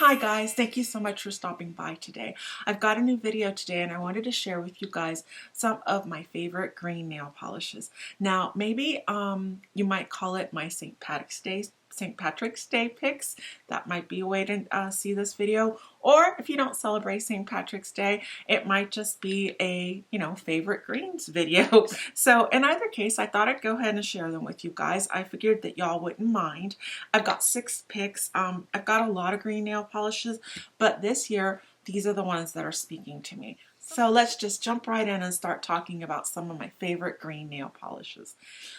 Hi guys, thank you so much for stopping by today. I've got a new video today and I wanted to share with you guys some of my favorite green nail polishes. Now maybe you might call it my St. Patrick's Day picks. That might be a way to see this video. Or if you don't celebrate St. Patrick's Day, it might just be a, favorite greens video. So in either case, I thought I'd go ahead and share them with you guys. I figured that y'all wouldn't mind. I've got 6 picks. I've got a lot of green nail polishes, but this year, these are the ones that are speaking to me. So let's just jump right in and start talking about some of my favorite green nail polishes.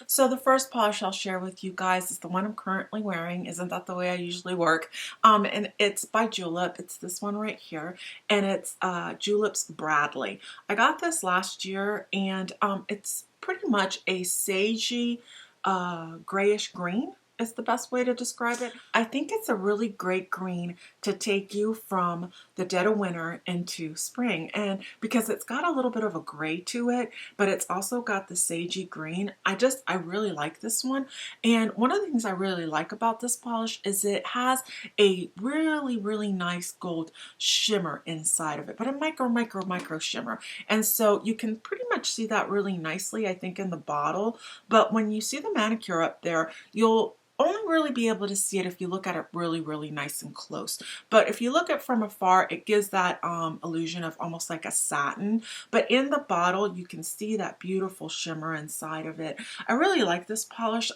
So the first polish I'll share with you guys is the one I'm currently wearing. Isn't that the way I usually work? And it's by Julep. It's this one right here, and it's Julep's Bradley. I got this last year, and it's pretty much a sagey grayish green is the best way to describe it. I think it's a really great green to take you from the dead of winter into spring, and because it's got a little bit of a gray to it, but it's also got the sagey green. I really like this one, and one of the things I really like about this polish is it has a really nice gold shimmer inside of it, but a micro shimmer, and so you can pretty much see that really nicely, I think, in the bottle. But when you see the manicure up there, you'll only really be able to see it if you look at it really nice and close. But if you look at it from afar, it gives that illusion of almost like a satin. But in the bottle, you can see that beautiful shimmer inside of it. I really like this polish.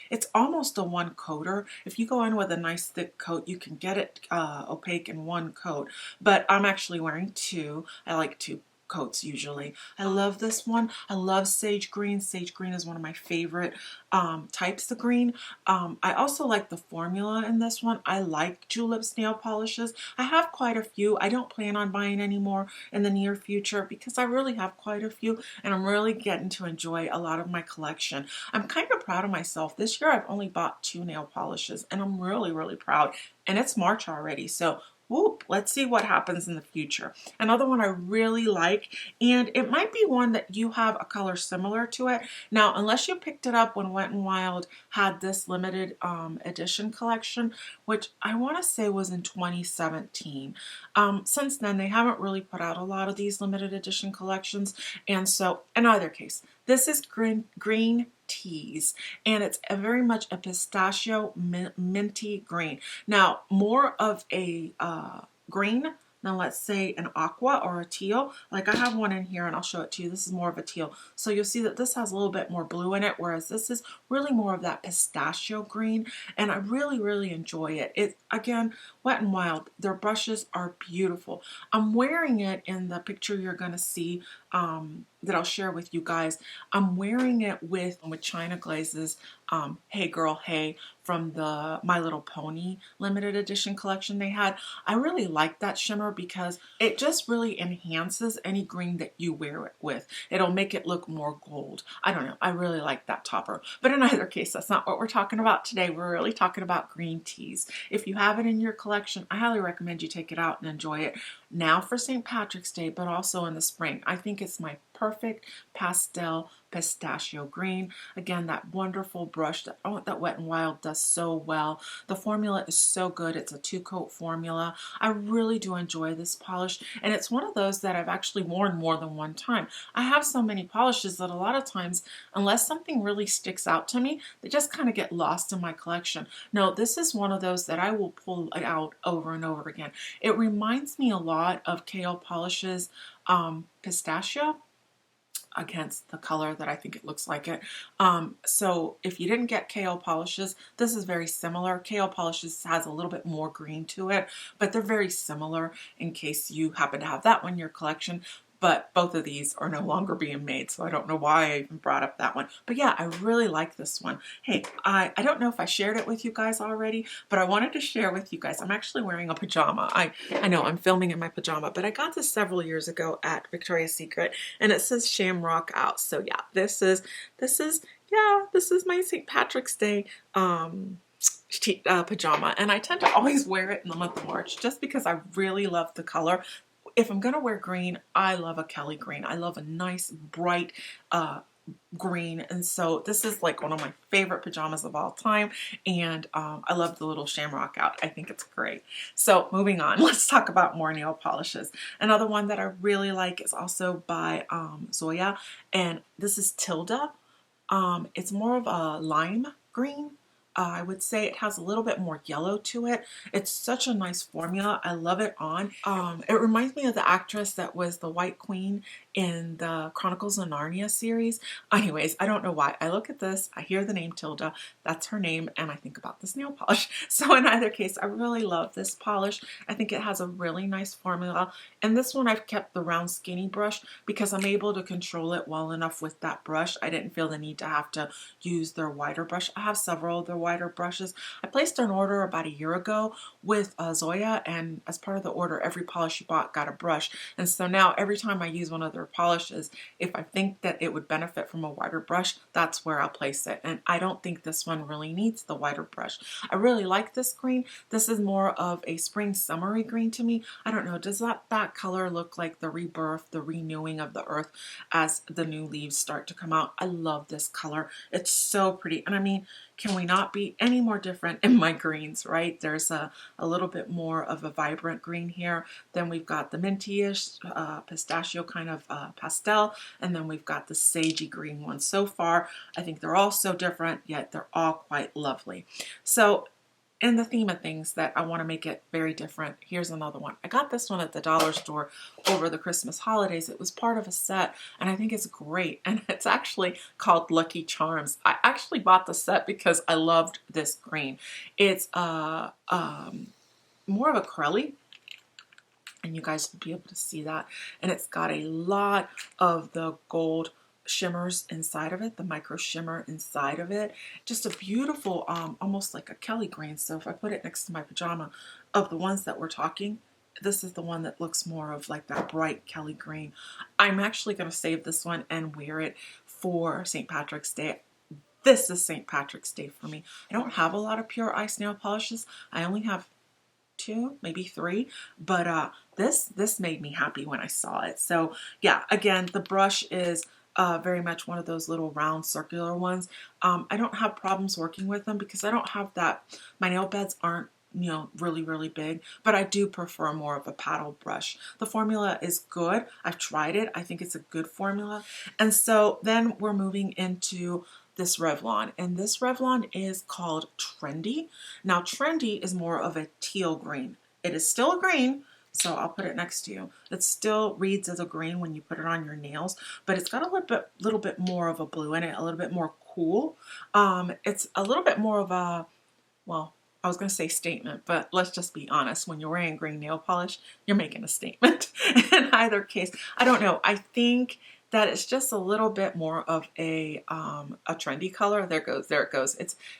It's almost a one coater. If you go in with a nice thick coat, you can get it opaque in one coat. But I'm actually wearing 2. I like 2 coats usually. I love this one. I love sage green. Sage green is one of my favorite types of green. I also like the formula in this one. I like Julep's nail polishes. I have quite a few. I don't plan on buying any more in the near future because I really have quite a few, and I'm really getting to enjoy a lot of my collection. I'm kind of proud of myself. This year I've only bought 2 nail polishes, and I'm really proud. And it's March already, so whoop, let's see what happens in the future. Another one I really like, and it might be one that you have a color similar to it. Now, unless you picked it up when WetnWild had this limited edition collection, which I want to say was in 2017. Since then, they haven't really put out a lot of these limited edition collections, and so in either case, this is green Tease, and it's very much a pistachio minty green. Now, more of a green than, let's say, an aqua or a teal. Like, I have one in here and I'll show it to you. This is more of a teal. So you'll see that this has a little bit more blue in it, whereas this is really more of that pistachio green, and I really enjoy it. It, again, WetnWild, their brushes are beautiful. I'm wearing it in the picture you're going to see that I'll share with you guys. I'm wearing it with China Glaze's Hey Girl Hey from the My Little Pony limited edition collection they had. I really like that shimmer because it just really enhances any green that you wear it with. It'll make it look more gold. I don't know. I really like that topper. But in either case, that's not what we're talking about today. We're really talking about green teas. If you have it in your collection, I highly recommend you take it out and enjoy it now for St. Patrick's Day, but also in the spring. I think it's my perfect pastel pistachio green. Again, that wonderful brush that WetnWild does so well. The formula is so good. It's a 2-coat formula. I really do enjoy this polish, and it's one of those that I've actually worn more than one time. I have so many polishes that a lot of times, unless something really sticks out to me, they just kind of get lost in my collection. No, this is one of those that I will pull out over and over again. It reminds me a lot of KO Polish's pistachio, against the color that I think it looks like it. So if you didn't get KO Polishes, this is very similar. KO Polishes has a little bit more green to it, but they're very similar in case you happen to have that one in your collection. But both of these are no longer being made, so I don't know why I even brought up that one. But yeah, I really like this one. Hey, I don't know if I shared it with you guys already, but I wanted to share with you guys. I'm actually wearing a pajama. I know I'm filming in my pajama, but I got this several years ago at Victoria's Secret, and it says Shamrock Out. So yeah, this is my St. Patrick's Day pajama, and I tend to always wear it in the month of March just because I really love the color. If I'm going to wear green, I love a Kelly green. I love a nice, bright, green, and so this is like one of my favorite pajamas of all time, and I love the little shamrock out. I think it's great. So moving on, let's talk about more nail polishes. Another one that I really like is also by Zoya, and this is Tilda. It's more of a lime green. I would say it has a little bit more yellow to it. It's such a nice formula. I love it on. It reminds me of the actress that was the White Queen in the Chronicles of Narnia series. Anyways, I don't know why. I look at this, I hear the name Tilda, that's her name, and I think about this nail polish. So in either case, I really love this polish. I think it has a really nice formula. And this one I've kept the round skinny brush because I'm able to control it well enough with that brush. I didn't feel the need to have to use their wider brush. I have several of their wider brushes. I placed an order about a year ago with Zoya, and as part of the order, every polish you bought got a brush. And so now every time I use one of their polishes, if I think that it would benefit from a wider brush, that's where I'll place it. And I don't think this one really needs the wider brush. I really like this green. This is more of a spring summery green to me. I don't know, does that color look like the rebirth, the renewing of the earth as the new leaves start to come out? I love this color. It's so pretty. And I mean, can we not be any more different in my greens, right? There's a little bit more of a vibrant green here. Then we've got the minty-ish, pistachio kind of pastel, and then we've got the sagey green one. So far, I think they're all so different, yet they're all quite lovely. So in the theme of things that I want to make it very different, here's another one. I got this one at the dollar store over the Christmas holidays. It was part of a set, and I think it's great. And it's actually called Lucky Charms. I actually bought the set because I loved this green. It's more of a crelly, and you guys will be able to see that. And it's got a lot of the gold shimmers inside of it, the micro shimmer inside of it. Just a beautiful, almost like a Kelly green. So if I put it next to my pajama, of the ones that we're talking, this is the one that looks more of like that bright Kelly green. I'm actually going to save this one and wear it for St. Patrick's Day. This is St. Patrick's Day for me. I don't have a lot of pure ice nail polishes. I only have 2, maybe 3, but this made me happy when I saw it. So yeah, again, the brush is very much one of those little round circular ones. I don't have problems working with them because I don't have that, my nail beds aren't, you know, really big, but I do prefer more of a paddle brush. The formula is good. I've tried it. I think it's a good formula. And so then we're moving into this Revlon, and this Revlon is called Trendy. Now Trendy is more of a teal green. It is still a green, so I'll put it next to you. It still reads as a green when you put it on your nails, but it's got a little bit more of a blue in it, a little bit more cool. It's a little bit more of a, well, I was going to say statement, but let's just be honest. When you're wearing green nail polish, you're making a statement. In either case, I don't know. I think that it's just a little bit more of a trendy color. There it goes.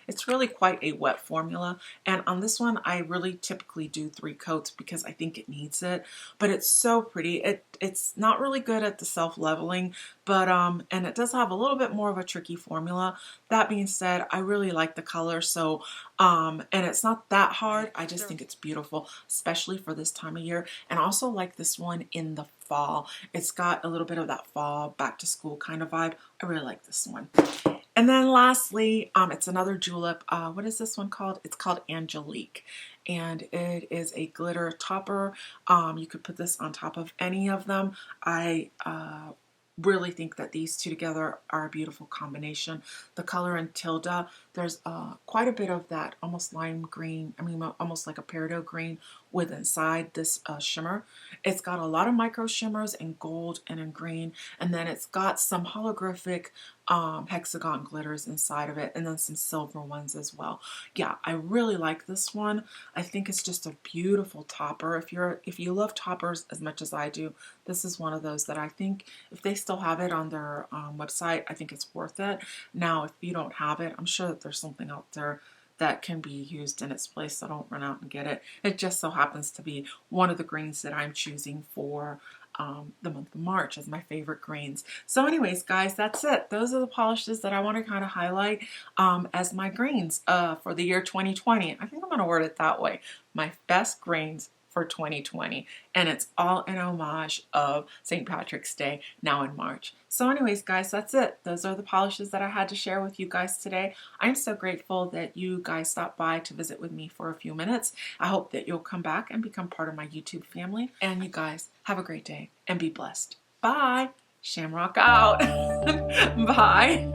It's really quite a wet formula. And on this one, I really typically do 3 coats because I think it needs it. But it's so pretty. It's not really good at the self-leveling, but and it does have a little bit more of a tricky formula. That being said, I really like the color. So and it's not that hard. I just think it's beautiful, especially for this time of year. And I also like this one in the fall. It's got a little bit of that fall back to school kind of vibe. I really like this one. And then lastly, it's another Julep. What is this one called? It's called Angelique, and it is a glitter topper. You could put this on top of any of them. I really think that these two together are a beautiful combination. The color in Tilda, there's quite a bit of that almost lime green, I mean almost like a peridot green with inside this shimmer. It's got a lot of micro shimmers in gold and in green, and then it's got some holographic hexagon glitters inside of it, and then some silver ones as well. Yeah, I really like this one. I think it's just a beautiful topper. If you love toppers as much as I do, this is one of those that I think if they still have it on their website, I think it's worth it. Now, if you don't have it, I'm sure that there's something out there that can be used in its place, so don't run out and get it. It just so happens to be one of the greens that I'm choosing for the month of March as my favorite greens. So anyways, guys, that's it. Those are the polishes that I want to kind of highlight as my greens for the year 2020. I think I'm going to word it that way. My best greens for 2020, and it's all in homage of St. Patrick's Day now in March. So anyways, guys, that's it. Those are the polishes that I had to share with you guys today. I'm so grateful that you guys stopped by to visit with me for a few minutes. I hope that you'll come back and become part of my YouTube family. And you guys, have a great day and be blessed. Bye. Shamrock out. Bye.